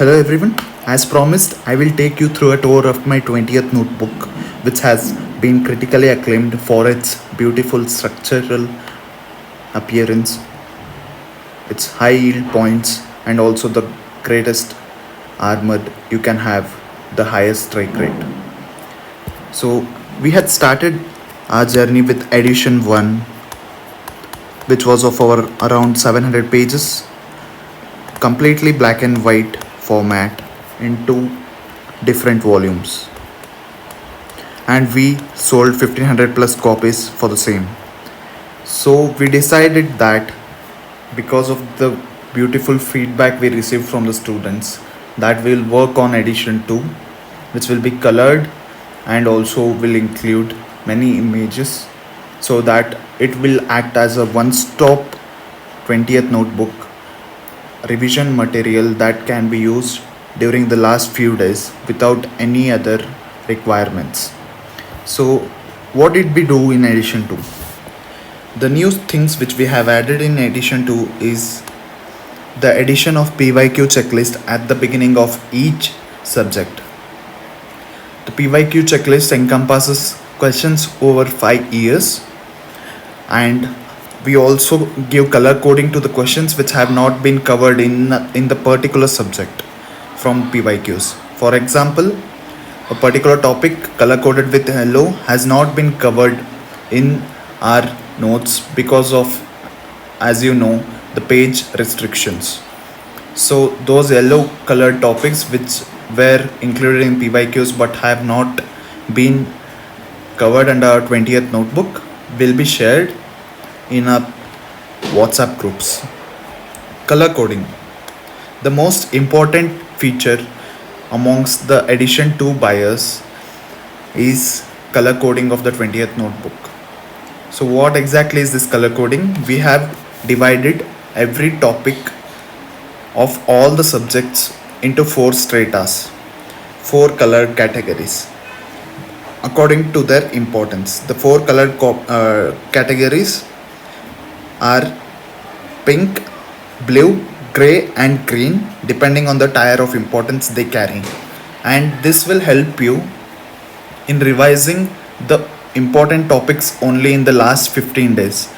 Hello everyone. As promised, I will take you through a tour of my 20th notebook, which has been critically acclaimed for its beautiful structural appearance, its high yield points, and also the greatest armored you can have, the highest strike rate. So, we had started our journey with edition 1, which was of our around 700 pages, completely black and white format in two different volumes, and we sold 1500 plus copies for the same. So we decided that because of the beautiful feedback we received from the students, that we'll work on edition 2, which will be colored and also will include many images, so that it will act as a one stop 20th notebook revision material that can be used during the last few days without any other requirements. So, what did we do in addition to? The new things which we have added in addition to is the addition of PYQ checklist at the beginning of each subject. The PYQ checklist encompasses questions over 5 years, and we also give color coding to the questions which have not been covered in the particular subject from PYQs. For example, a particular topic color coded with yellow has not been covered in our notes because of, as you know, the page restrictions. So those yellow colored topics which were included in PYQs but have not been covered under our 20th notebook will be shared in our WhatsApp groups. Color coding. The most important feature amongst the edition 2 buyers is color coding of the 20th notebook. So what exactly is this color coding? We have divided every topic of all the subjects into 4 stratas, 4 color categories according to their importance. The 4 color categories are pink, blue, grey and green depending on the tier of importance they carry, and this will help you in revising the important topics only in the last 15 days.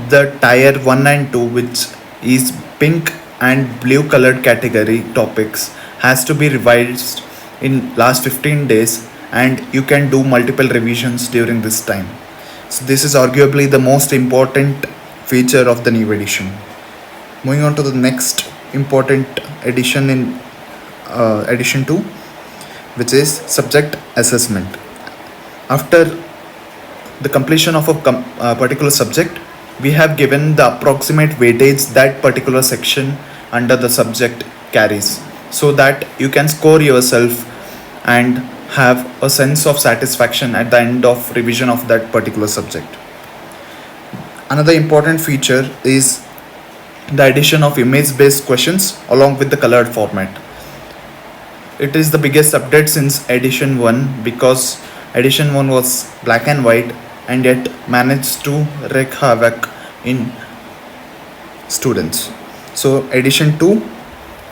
The tier 1 and 2, which is pink and blue colored category topics, has to be revised in last 15 days, and you can do multiple revisions during this time. So this is arguably the most important feature of the new edition. Moving on to the next important addition in edition 2, which is subject assessment. After the completion of a particular subject, we have given the approximate weightage that particular section under the subject carries, so that you can score yourself and have a sense of satisfaction at the end of revision of that particular subject. Another important feature is the addition of image based questions along with the colored format. It is the biggest update since edition 1, because edition 1 was black and white and yet managed to wreak havoc in students. So edition 2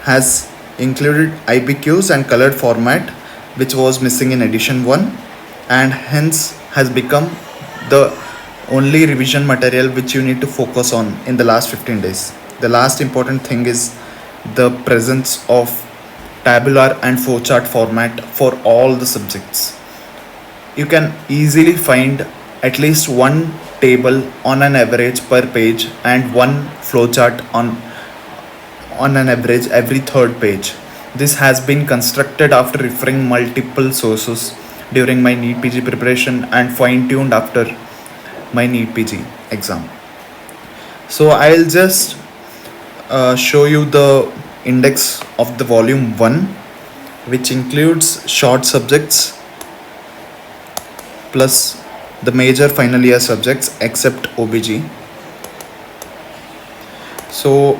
has included IBQs and colored format, which was missing in edition 1, and hence has become the only revision material which you need to focus on in the last 15 days. The last important thing is the presence of tabular and flowchart format for all the subjects. You can easily find at least one table on an average per page and one flowchart on an average every third page. This has been constructed after referring multiple sources during my NEET PG preparation and fine-tuned after my NEET PG exam. So I'll just show you the index of the volume 1, which includes short subjects plus the major final year subjects except OBG. So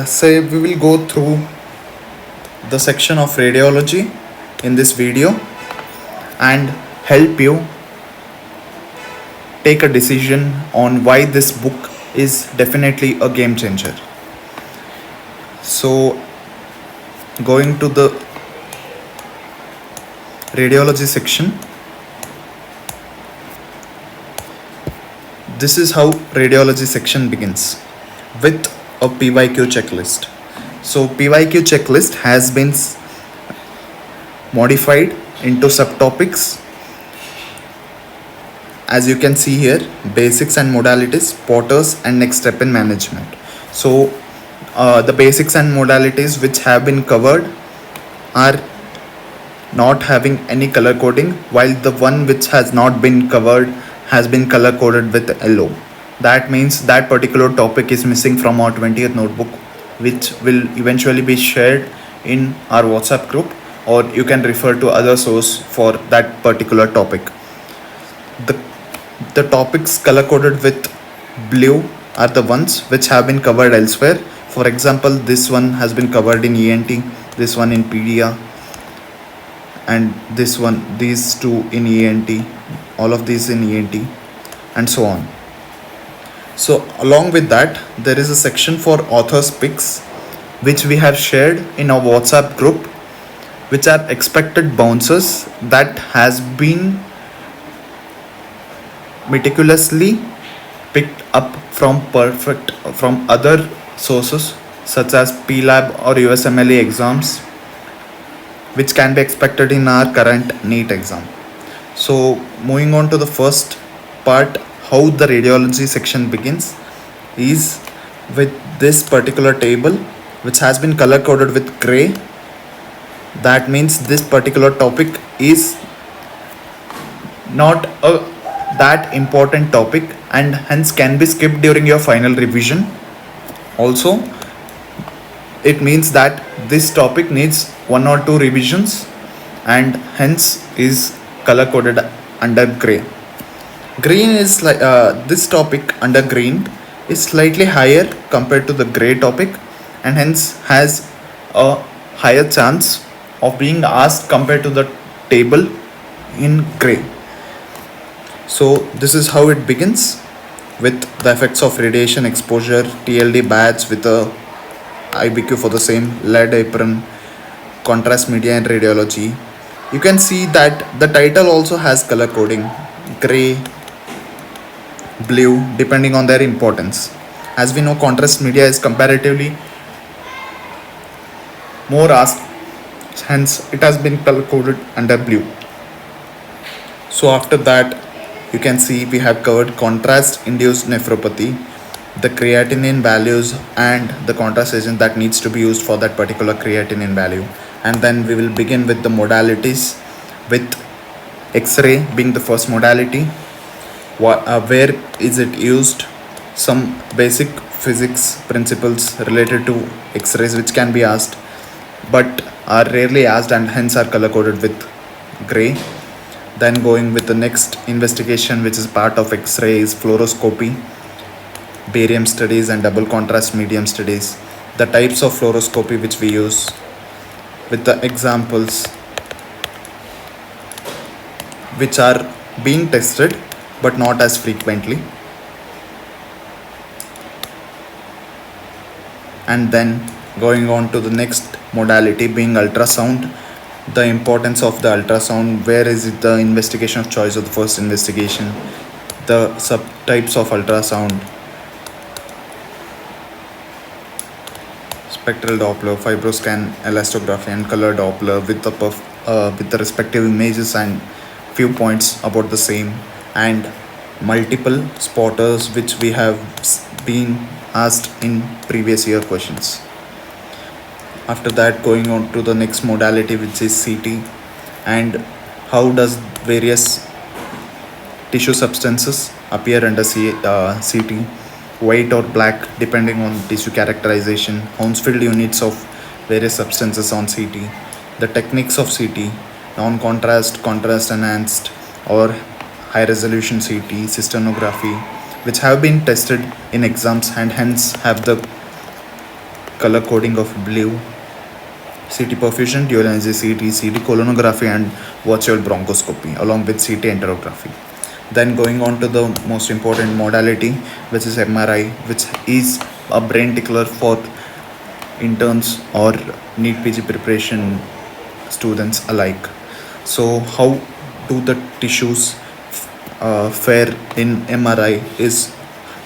say we will go through the section of radiology in this video and help you take a decision on why this book is definitely a game changer. So going to the radiology section, this is how radiology section begins with a PYQ checklist. So PYQ checklist has been modified into subtopics, as you can see here: basics and modalities, potters, and next step in management. So the basics and modalities which have been covered are not having any color coding, while the one which has not been covered has been color coded with yellow. That means that particular topic is missing from our 20th notebook, which will eventually be shared in our WhatsApp group, or you can refer to other source for that particular topic. The, the topics color coded with blue are the ones which have been covered elsewhere. For example, this one has been covered in ENT, this one in PDA, and this one, these two in ENT, all of these in ENT, and so on. So along with that, there is a section for authors picks, which we have shared in our WhatsApp group, which are expected bounces that has been meticulously picked up from other sources such as PLAB or USMLE exams, which can be expected in our current NEET exam. So moving on to the first part, how the radiology section begins is with this particular table, which has been color coded with gray. That means this particular topic is not a that important topic, and hence can be skipped during your final revision. Also, it means that this topic needs one or two revisions, and hence is color coded under gray. Green is like this topic under green is slightly higher compared to the gray topic, and hence has a higher chance of being asked compared to the table in gray. So this is how it begins with the effects of radiation exposure, TLD badge with a IBQ for the same, lead apron, contrast media and radiology. You can see that the title also has color coding: gray, blue, depending on their importance. As we know, contrast media is comparatively more asked, hence it has been color coded under blue. So after that, you can see we have covered contrast induced nephropathy, the creatinine values, and the contrast agent that needs to be used for that particular creatinine value. And then we will begin with the modalities, with X-ray being the first modality. Where is it used? Some basic physics principles related to X-rays which can be asked, but are rarely asked and hence are color coded with gray. Then going with the next investigation, which is part of X-ray, is fluoroscopy, barium studies, and double contrast medium studies. The types of fluoroscopy which we use, with the examples which are being tested but not as frequently. And then going on to the next modality being ultrasound, the importance of the ultrasound, where is it the investigation of choice of the first investigation, the subtypes of ultrasound, spectral Doppler, fibroscan, elastography, and color Doppler with the respective images and few points about the same, and multiple spotters which we have been asked in previous year questions. After that, going on to the next modality, which is CT, and how does various tissue substances appear under CT, white or black depending on tissue characterization, Hounsfield units of various substances on CT, the techniques of CT, non-contrast, contrast enhanced, or high resolution CT, cysternography, which have been tested in exams and hence have the color coding of blue, CT perfusion, dual energy CT, CT colonography, and virtual bronchoscopy along with CT enterography. Then going on to the most important modality, which is MRI, which is a brain tickler for interns or NEET PG preparation students alike. So, how do the tissues fare in MRI is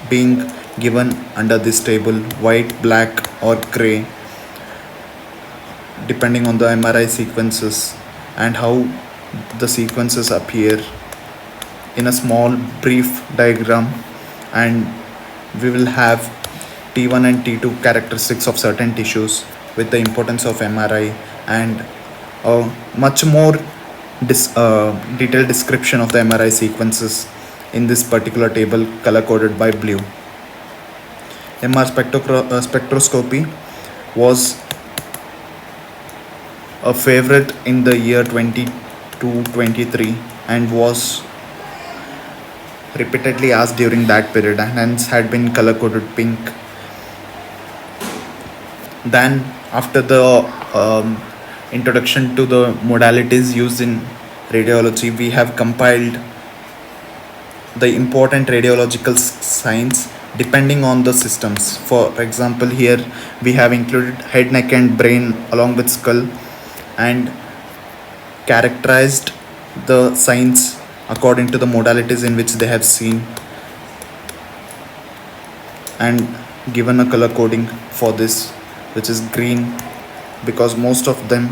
being given under this table: white, black, or gray, depending on the MRI sequences and how the sequences appear in a small brief diagram. And we will have T1 and T2 characteristics of certain tissues with the importance of MRI, and a much more detailed description of the MRI sequences in this particular table color coded by blue. MR spectroscopy was a favorite in the year 22-23 and was repeatedly asked during that period, and hence had been color coded pink. Then, after the introduction to the modalities used in radiology, we have compiled the important radiological signs depending on the systems. For example, here we have included head, neck, and brain along with skull, and characterized the signs according to the modalities in which they have seen, and given a color coding for this, which is green, because most of them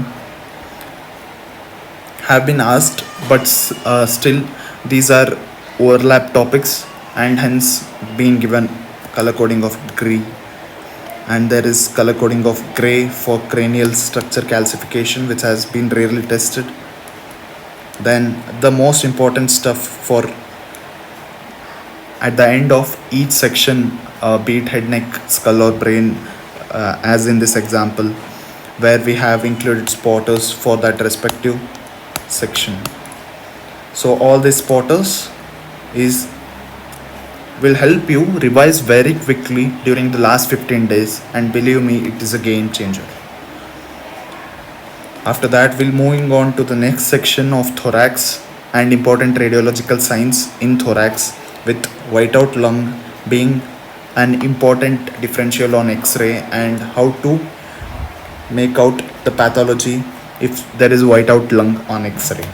have been asked, but still these are overlap topics and hence being given color coding of green. And there is color coding of gray for cranial structure calcification, which has been rarely tested. Then the most important stuff for at the end of each section, be it head, neck, skull, or brain, as in this example, where we have included spotters for that respective section. So all these spotters is will help you revise very quickly during the last 15 days, and believe me, it is a game changer. After that, we'll moving on to the next section of thorax and important radiological signs in thorax, with whiteout lung being an important differential on X-ray, and how to make out the pathology if there is whiteout lung on X-ray.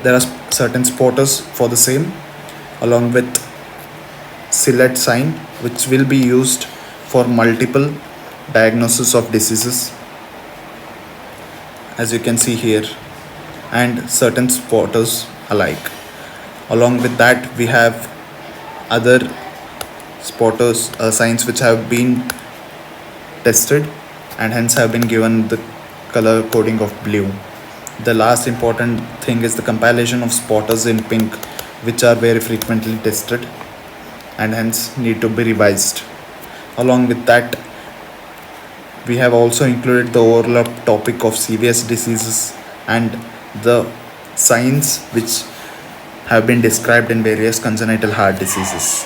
There are certain spotters for the same, along with Silhouette sign, which will be used for multiple diagnosis of diseases, as you can see here, and certain spotters alike. Along with that, we have other spotters signs which have been tested and hence have been given the color coding of blue. The last important thing is the compilation of spotters in pink, which are very frequently tested and hence need to be revised. Along with that, we have also included the overlap topic of serious diseases and the signs which have been described in various congenital heart diseases.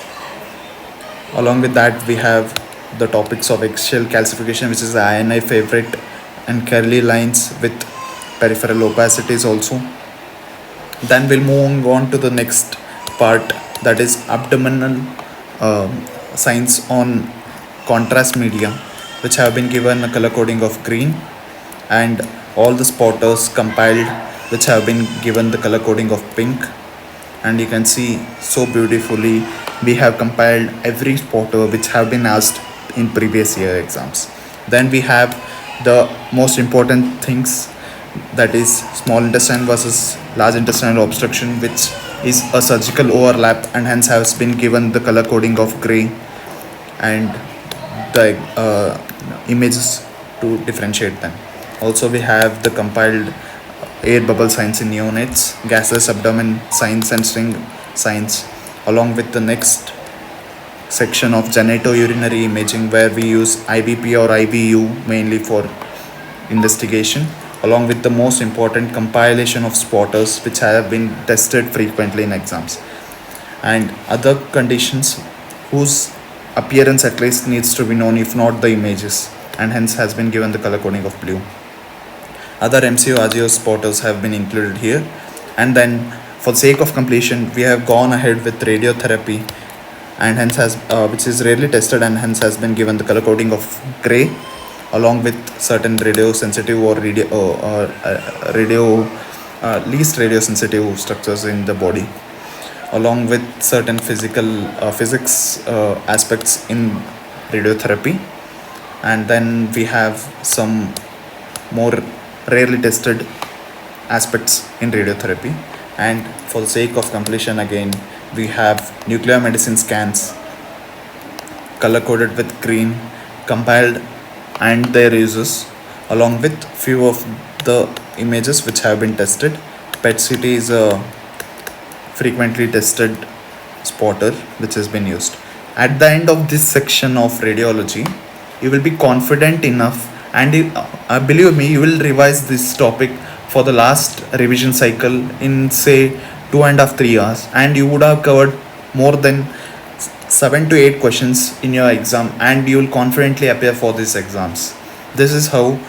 Along with that, we have the topics of eggshell calcification, which is the INI favorite, and curly lines with peripheral opacities also. Then we'll move on to the next part, that is abdominal signs on contrast media, which have been given a color coding of green, and all the spotters compiled, which have been given the color coding of pink. And you can see so beautifully we have compiled every spotter which have been asked in previous year exams. Then we have the most important things, that is small intestine versus large intestinal obstruction, which is a surgical overlap and hence has been given the color coding of gray, and the images to differentiate them. Also, we have the compiled air bubble signs in neonates, gaseous abdomen signs, and string signs, along with the next section of genitourinary imaging, where we use IVP or IVU mainly for investigation, along with the most important compilation of spotters which have been tested frequently in exams, and other conditions whose appearance at least needs to be known, if not the images, and hence has been given the color coding of blue. Other MCO RGO spotters have been included here. And then, for the sake of completion, we have gone ahead with radiotherapy, and hence has which is rarely tested and hence has been given the color coding of gray. along with certain radio sensitive or radio least radio sensitive structures in the body, along with certain physics aspects in radiotherapy. And then we have some more rarely tested aspects in radiotherapy. And for the sake of completion, again, we have nuclear medicine scans, color coded with green, compiled, and their uses, along with few of the images which have been tested. PET CT is a frequently tested spotter which has been used. At the end of this section of radiology, you will be confident enough, and believe me, you will revise this topic for the last revision cycle in say 2.5 3 hours, and you would have covered more than 7 to 8 questions in your exam, and you will confidently appear for these exams. This is how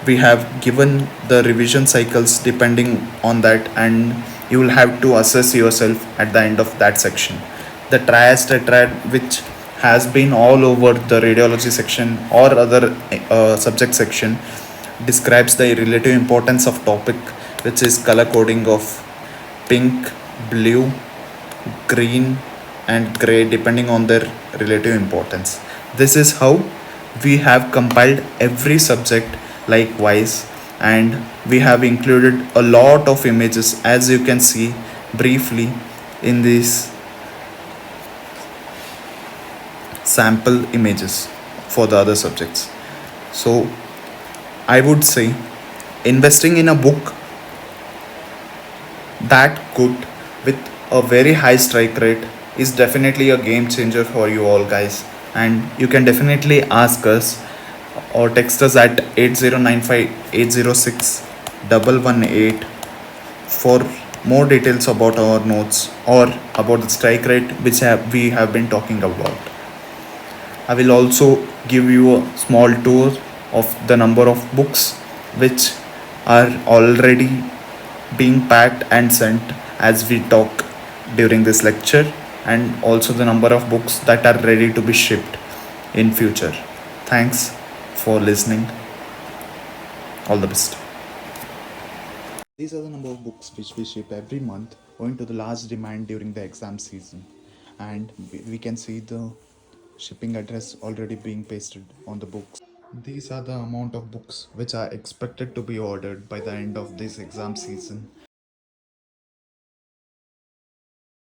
we have given the revision cycles depending on that, and you will have to assess yourself at the end of that section. The trias tetrad, which has been all over the radiology section or other subject section, describes the relative importance of topic, which is color coding of pink, blue, green, and gray depending on their relative importance. This is how we have compiled every subject likewise, and we have included a lot of images, as you can see briefly in these sample images for the other subjects. So I would say investing in a book that good with a very high strike rate is definitely a game changer for you all guys, and you can definitely ask us or text us at 8095 806 118 for more details about our notes or about the strike rate which we have been talking about. I will also give you a small tour of the number of books which are already being packed and sent as we talk during this lecture, and also the number of books that are ready to be shipped in future. Thanks for listening. All the best. These are the number of books which we ship every month owing to the large demand during the exam season. And we can see the shipping address already being pasted on the books. These are the amount of books which are expected to be ordered by the end of this exam season.